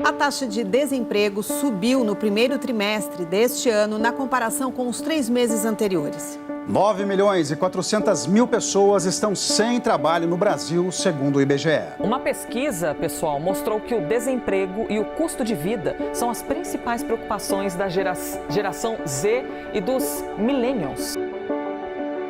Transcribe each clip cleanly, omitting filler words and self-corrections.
A taxa de desemprego subiu no primeiro trimestre deste ano na comparação com os 3 meses anteriores. 9.400.000 pessoas estão sem trabalho no Brasil, segundo o IBGE. Uma pesquisa, pessoal, mostrou que o desemprego e o custo de vida são as principais preocupações da geração Z e dos millennials.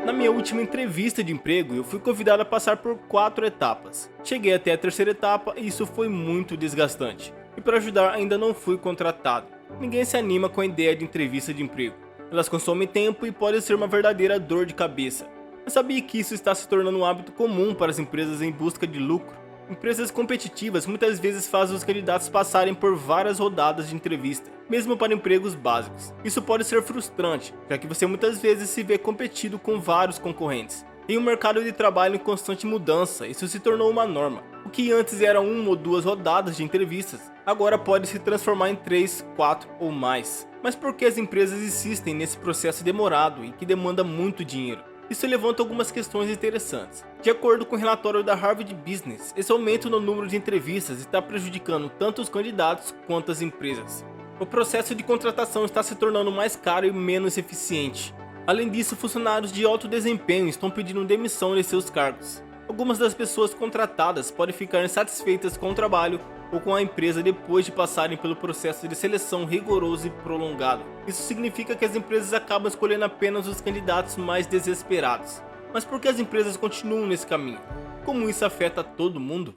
Na minha última entrevista de emprego, eu fui convidado a passar por 4 etapas. Cheguei até a terceira etapa e isso foi muito desgastante. E para ajudar, ainda não fui contratado. Ninguém se anima com a ideia de entrevista de emprego. Elas consomem tempo e podem ser uma verdadeira dor de cabeça. Eu sabia que isso está se tornando um hábito comum para as empresas em busca de lucro. Empresas competitivas muitas vezes fazem os candidatos passarem por várias rodadas de entrevista, mesmo para empregos básicos. Isso pode ser frustrante, já que você muitas vezes se vê competido com vários concorrentes. Em um mercado de trabalho em constante mudança, isso se tornou uma norma. O que antes era 1 ou 2 rodadas de entrevistas, agora pode se transformar em 3, 4 ou mais. Mas por que as empresas insistem nesse processo demorado e que demanda muito dinheiro? Isso levanta algumas questões interessantes. De acordo com o relatório da Harvard Business, esse aumento no número de entrevistas está prejudicando tanto os candidatos quanto as empresas. O processo de contratação está se tornando mais caro e menos eficiente. Além disso, funcionários de alto desempenho estão pedindo demissão de seus cargos. Algumas das pessoas contratadas podem ficar insatisfeitas com o trabalho ou com a empresa depois de passarem pelo processo de seleção rigoroso e prolongado. Isso significa que as empresas acabam escolhendo apenas os candidatos mais desesperados. Mas por que as empresas continuam nesse caminho? Como isso afeta todo mundo?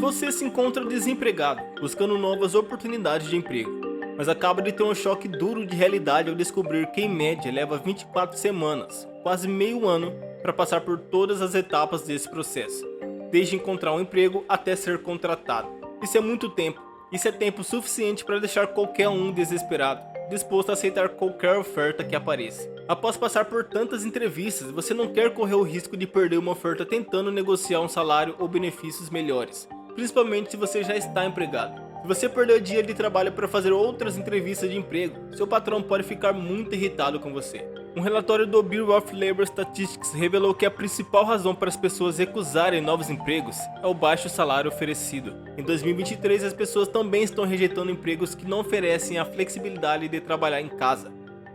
Você se encontra desempregado, buscando novas oportunidades de emprego, mas acaba de ter um choque duro de realidade ao descobrir que em média leva 24 semanas, quase meio ano, para passar por todas as etapas desse processo, desde encontrar um emprego até ser contratado. Isso é muito tempo, isso é tempo suficiente para deixar qualquer um desesperado, disposto a aceitar qualquer oferta que apareça. Após passar por tantas entrevistas, você não quer correr o risco de perder uma oferta tentando negociar um salário ou benefícios melhores, principalmente se você já está empregado. Se você perder o dia de trabalho para fazer outras entrevistas de emprego, seu patrão pode ficar muito irritado com você. Um relatório do Bureau of Labor Statistics revelou que a principal razão para as pessoas recusarem novos empregos é o baixo salário oferecido. Em 2023, as pessoas também estão rejeitando empregos que não oferecem a flexibilidade de trabalhar em casa.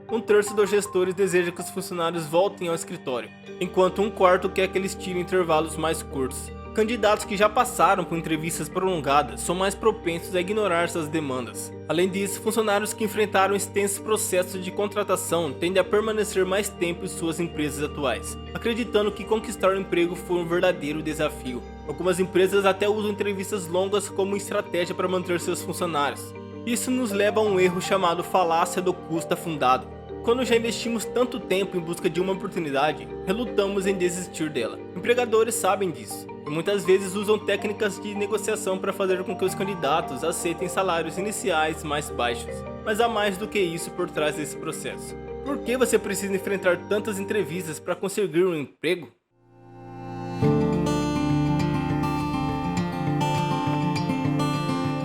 1/3 dos gestores deseja que os funcionários voltem ao escritório, enquanto 1/4 quer que eles tirem intervalos mais curtos. Candidatos que já passaram por entrevistas prolongadas são mais propensos a ignorar essas demandas. Além disso, funcionários que enfrentaram extensos processos de contratação tendem a permanecer mais tempo em suas empresas atuais, acreditando que conquistar um emprego foi um verdadeiro desafio. Algumas empresas até usam entrevistas longas como estratégia para manter seus funcionários. Isso nos leva a um erro chamado falácia do custo afundado. Quando já investimos tanto tempo em busca de uma oportunidade, relutamos em desistir dela. Empregadores sabem disso e muitas vezes usam técnicas de negociação para fazer com que os candidatos aceitem salários iniciais mais baixos. Mas há mais do que isso por trás desse processo. Por que você precisa enfrentar tantas entrevistas para conseguir um emprego?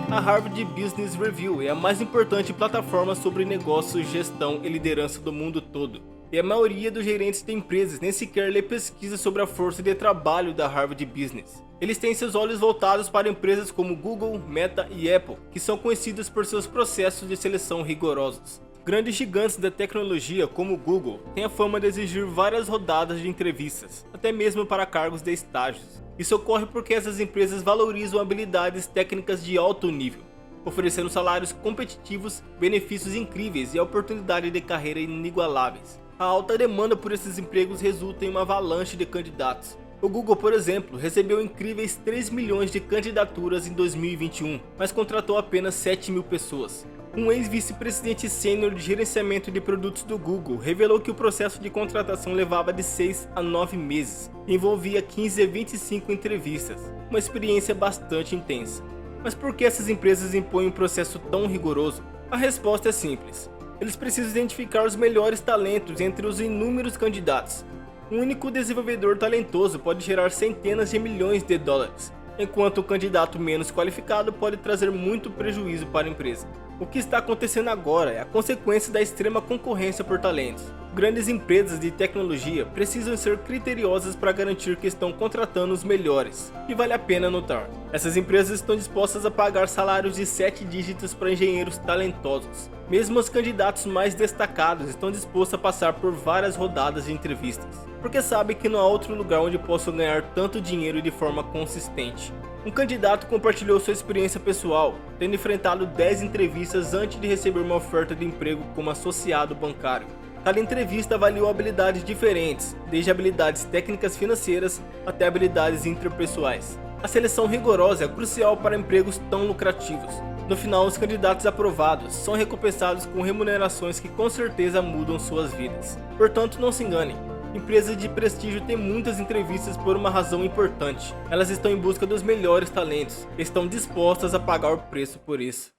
A Harvard Business Review é a mais importante plataforma sobre negócios, gestão e liderança do mundo todo. E a maioria dos gerentes de empresas nem sequer lê pesquisas sobre a força de trabalho da Harvard Business. Eles têm seus olhos voltados para empresas como Google, Meta e Apple, que são conhecidas por seus processos de seleção rigorosos. Grandes gigantes da tecnologia, como o Google, têm a fama de exigir várias rodadas de entrevistas, até mesmo para cargos de estágios. Isso ocorre porque essas empresas valorizam habilidades técnicas de alto nível, oferecendo salários competitivos, benefícios incríveis e oportunidade de carreira inigualáveis. A alta demanda por esses empregos resulta em uma avalanche de candidatos. O Google, por exemplo, recebeu incríveis 3 milhões de candidaturas em 2021, mas contratou apenas 7.000 pessoas. Um ex-vice-presidente sênior de gerenciamento de produtos do Google revelou que o processo de contratação levava de 6 a 9 meses e envolvia 15 a 25 entrevistas, uma experiência bastante intensa. Mas por que essas empresas impõem um processo tão rigoroso? A resposta é simples. Eles precisam identificar os melhores talentos entre os inúmeros candidatos. Um único desenvolvedor talentoso pode gerar centenas de milhões de dólares. enquanto o candidato menos qualificado pode trazer muito prejuízo para a empresa. O que está acontecendo agora é a consequência da extrema concorrência por talentos. Grandes empresas de tecnologia precisam ser criteriosas para garantir que estão contratando os melhores, e vale a pena notar. Essas empresas estão dispostas a pagar salários de 7 dígitos para engenheiros talentosos. Mesmo os candidatos mais destacados estão dispostos a passar por várias rodadas de entrevistas, porque sabem que não há outro lugar onde possam ganhar tanto dinheiro de forma consistente. Um candidato compartilhou sua experiência pessoal, tendo enfrentado 10 entrevistas antes de receber uma oferta de emprego como associado bancário. Cada entrevista avaliou habilidades diferentes, desde habilidades técnicas financeiras até habilidades interpessoais. A seleção rigorosa é crucial para empregos tão lucrativos. No final, os candidatos aprovados são recompensados com remunerações que com certeza mudam suas vidas. Portanto, não se enganem. Empresas de prestígio têm muitas entrevistas por uma razão importante. Elas estão em busca dos melhores talentos e estão dispostas a pagar o preço por isso.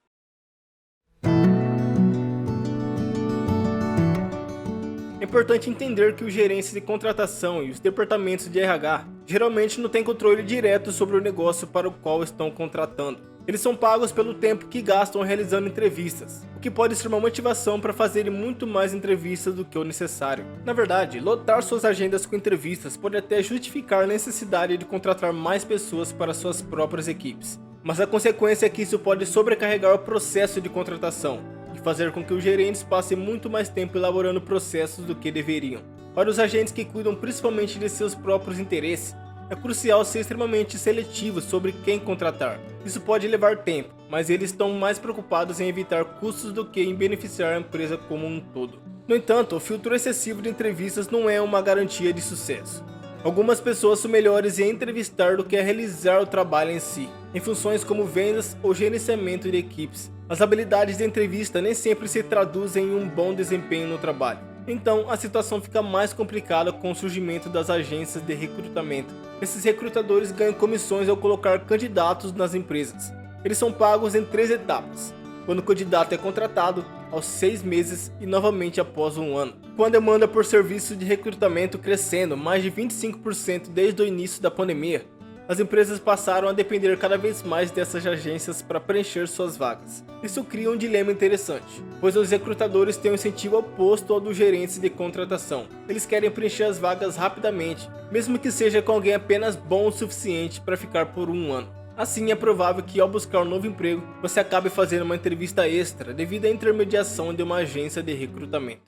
É importante entender que os gerentes de contratação e os departamentos de RH geralmente não têm controle direto sobre o negócio para o qual estão contratando. Eles são pagos pelo tempo que gastam realizando entrevistas, o que pode ser uma motivação para fazerem muito mais entrevistas do que o necessário. Na verdade, lotar suas agendas com entrevistas pode até justificar a necessidade de contratar mais pessoas para suas próprias equipes. Mas a consequência é que isso pode sobrecarregar o processo de contratação e fazer com que os gerentes passem muito mais tempo elaborando processos do que deveriam. Para os agentes que cuidam principalmente de seus próprios interesses, é crucial ser extremamente seletivo sobre quem contratar. Isso pode levar tempo, mas eles estão mais preocupados em evitar custos do que em beneficiar a empresa como um todo. No entanto, o filtro excessivo de entrevistas não é uma garantia de sucesso. Algumas pessoas são melhores em entrevistar do que a realizar o trabalho em si, em funções como vendas ou gerenciamento de equipes. As habilidades de entrevista nem sempre se traduzem em um bom desempenho no trabalho. Então, a situação fica mais complicada com o surgimento das agências de recrutamento. Esses recrutadores ganham comissões ao colocar candidatos nas empresas. Eles são pagos em 3 etapas: quando o candidato é contratado, aos 6 meses e novamente após 1 ano. Com a demanda por serviços de recrutamento crescendo mais de 25% desde o início da pandemia, as empresas passaram a depender cada vez mais dessas agências para preencher suas vagas. Isso cria um dilema interessante, pois os recrutadores têm um incentivo oposto ao dos gerentes de contratação. Eles querem preencher as vagas rapidamente, mesmo que seja com alguém apenas bom o suficiente para ficar por 1 ano. Assim, é provável que ao buscar um novo emprego, você acabe fazendo uma entrevista extra devido à intermediação de uma agência de recrutamento.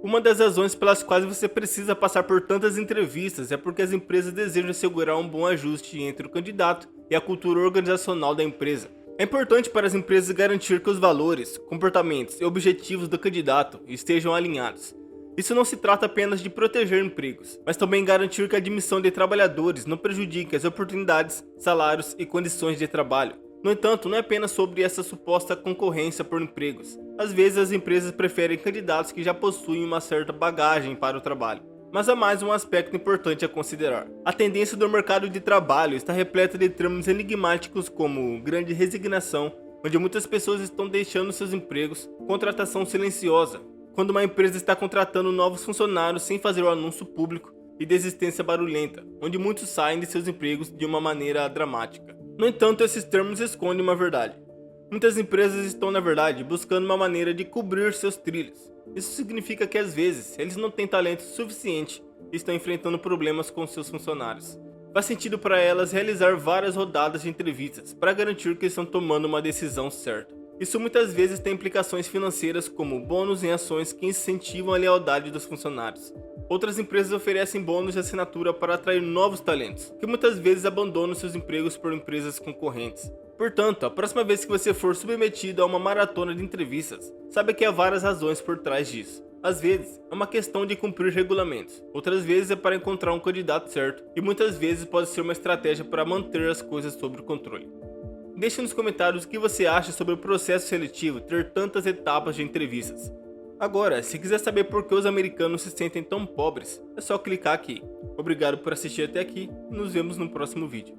Uma das razões pelas quais você precisa passar por tantas entrevistas é porque as empresas desejam assegurar um bom ajuste entre o candidato e a cultura organizacional da empresa. É importante para as empresas garantir que os valores, comportamentos e objetivos do candidato estejam alinhados. Isso não se trata apenas de proteger empregos, mas também garantir que a admissão de trabalhadores não prejudique as oportunidades, salários e condições de trabalho. No entanto, não é apenas sobre essa suposta concorrência por empregos. Às vezes as empresas preferem candidatos que já possuem uma certa bagagem para o trabalho. Mas há mais um aspecto importante a considerar. A tendência do mercado de trabalho está repleta de termos enigmáticos como grande resignação, onde muitas pessoas estão deixando seus empregos, contratação silenciosa, quando uma empresa está contratando novos funcionários sem fazer o anúncio público, e desistência barulhenta, onde muitos saem de seus empregos de uma maneira dramática. No entanto, esses termos escondem uma verdade. Muitas empresas estão, na verdade, buscando uma maneira de cobrir seus trilhos. Isso significa que, às vezes, eles não têm talento suficiente e estão enfrentando problemas com seus funcionários. Faz sentido para elas realizar várias rodadas de entrevistas para garantir que estão tomando uma decisão certa. Isso muitas vezes tem implicações financeiras como bônus em ações que incentivam a lealdade dos funcionários. Outras empresas oferecem bônus de assinatura para atrair novos talentos, que muitas vezes abandonam seus empregos por empresas concorrentes. Portanto, a próxima vez que você for submetido a uma maratona de entrevistas, saiba que há várias razões por trás disso. Às vezes, é uma questão de cumprir regulamentos, outras vezes é para encontrar um candidato certo, e muitas vezes pode ser uma estratégia para manter as coisas sob controle. Deixe nos comentários o que você acha sobre o processo seletivo ter tantas etapas de entrevistas. Agora, se quiser saber por que os americanos se sentem tão pobres, é só clicar aqui. Obrigado por assistir até aqui e nos vemos no próximo vídeo.